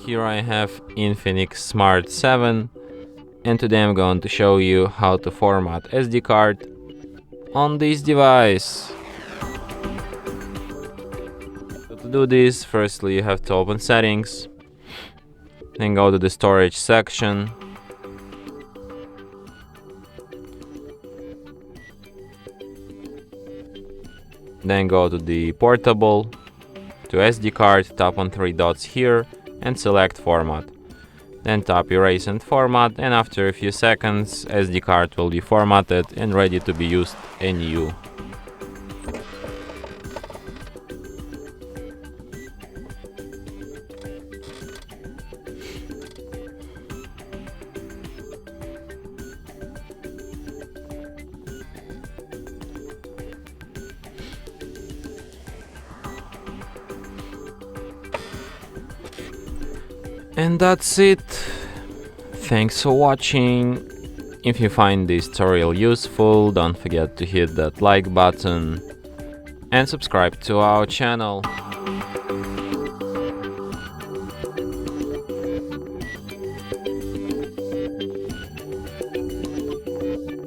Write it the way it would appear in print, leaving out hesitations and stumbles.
Here I have INFINIX Smart 7, and today I'm going to show you how to format SD card on this device. So to do this, firstly you have to open settings, then go to the storage section, then go to the portable, to SD card, tap on three dots here and select format. Then tap erase and format, and after a few seconds SD card will be formatted and ready to be used anew. And that's it. Thanks for watching. If you find this tutorial useful, don't forget to hit that like button and subscribe to our channel.